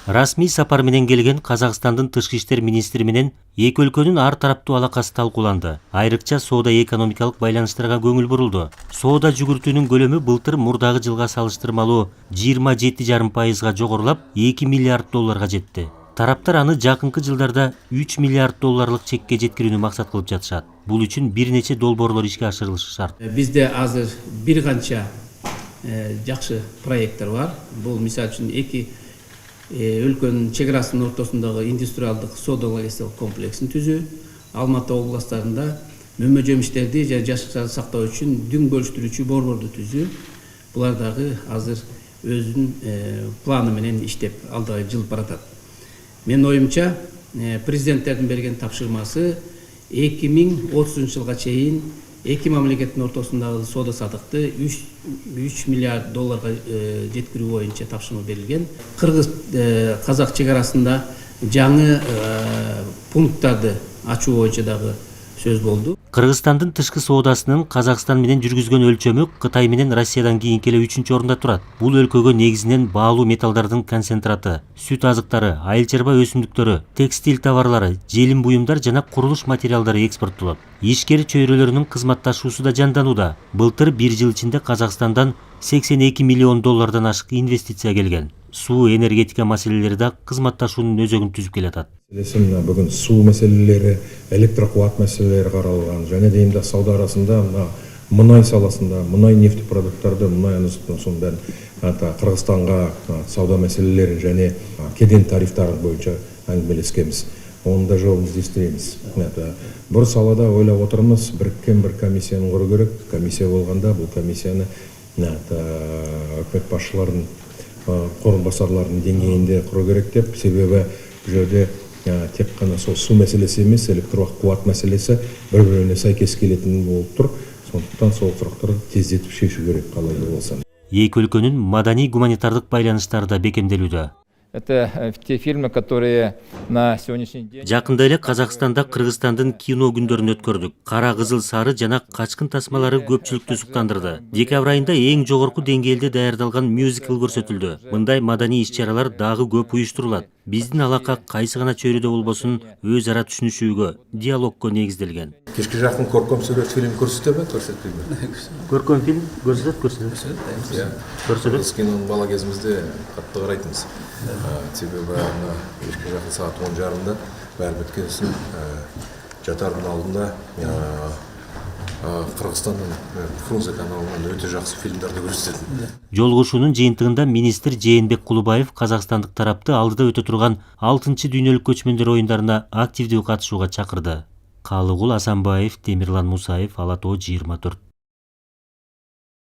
Расмий сапар менен келген Казакстандын тышкы иштер министри менен эки өлкөнүн ар тараптуу алакасы талкууланды. Айрыкча соода экономикалык байланыштарга көңүл бурулду. Соода жүгүртүүнүн көлөмү былтыр мурдагы жылга салыштырмалуу 27,5% жогорулап, 2 миллиард долларга жетти. Тараптар аны жакынкы жылдарда 3 миллиард долларлык чекке жеткирүүнү максат кылып жатышат. Бул үчүн бир нече долбоорлор ишке ашырылышы шарт. Бизде азыр бир канча жакшы проекттер бар. Бул мисалы үчүн эки өлкөнүн чек арасынын ортосундагы индустриалдык соода логистикалык комплексин түзүү, Алматы областарында мөмө жемиштерди жана жашыктарды сактоо үчүн дүң бөлүштүрүүчү борборду түзүү. Булар дагы азыр өзүнүн планы менен иштеп алдыга жылып баратат. Менин оюмча, президенттердин берген тапшырмасы 2030 жылга чейин эки мамлекеттин ортосундагы соода садыкты 3 миллиард долларга жеткирүү боюнча тапшырма берилген. Кыргыз-казак чек арасында жаңы пункттарды ачуу боюнча дагы сөз болду. Кыргызстандын тышкы соодасынын Казакстан менен жүргүзгөн өлчөмү Кытай менен Россиядан кийинки эле 3-чү орунда турат. Бул өлкөгө негизинен баалуу металлдардын концентраты, сүт азыктары, айыл чарба өсүмдүктөрү, текстиль товарлары, желим буюмдар жана курулуш материалдары экспорттолот. Ишкер чөйрөлөрүнүн кызматташуусу да жанданууда. Былтыр бир жыл ичинде Казакстандан 82 миллион доллардан ашык инвестиция келген. Суу энергетика маселелери да кызматташуунун өзөгүн түзүп келатат. Бүгүн суу маселелери, электр кубат маселелери каралган. Және де эмне сауда арасында мунай саласында, мунай нефть продукттарды, мунай анысының бәрін Кыргызстанга сауда маселелерин және кеден тарифтары боюнча әңгимелескенбиз. Оны да жолун издестиребиз. Бир салада ойлоп отурмуз, бириккен бир комиссияны куруу керек. Комиссия болгондо бул комиссияны өкмөт башчыларынын орун басарларынын деңгейинде куруу керек деп, себеби бул жерде тек қана сол су мәселесі емес, электр кубат мәселесі бір-біріне сайкес келетін болып тұр. Сондықтан сол сұрақтарды тездетіп шешу керек қалай болса. Эки өлкөнүн маданий-гуманитардык байланыштары да бекемделүүдө. Это те фильмы, которые на сегодняшний день... Жакында эле Казакстанда Кыргызстандын кино күндөрүн өткөрдүк. Кара, кызыл, сары жана качкын тасмалары көпчүлүктү суктандырды. Декабрь айында эң жогорку деңгээлде даярдалган мюзикл көрсөтүлдү. Мындай маданий иш-чаралар дагы көп уюштурулат. Биздин алака кайсы гана чөйрөдө болбосун өз ара түшүнүшүүгө, диалогко негизделген. Кешке жакын көркөм сүрөт фильм көрсөтөбү, көрсөтпөйбү? Көркөм фильм көрсөтөт. Биз кинону бала кезимизде катты карайтынбыз. Себеби кешке жакын саат 10:30 баары бүткөн соң жатардын алдында Кыргызстандын Фрунзе каналынан өтө жакшы фильмдерди көрсөтөт. Жолугушуунун жыйынтыгында министр Жээнбек Кулубаев Казакстандык тарапты алдыда өтө турган 6-чы дүйнөлүк көчмөндөр оюндарына активдүү катышууга чакырды. Калыгул Асанбаев, Темирлан Мусаев, Ала Тоо 24.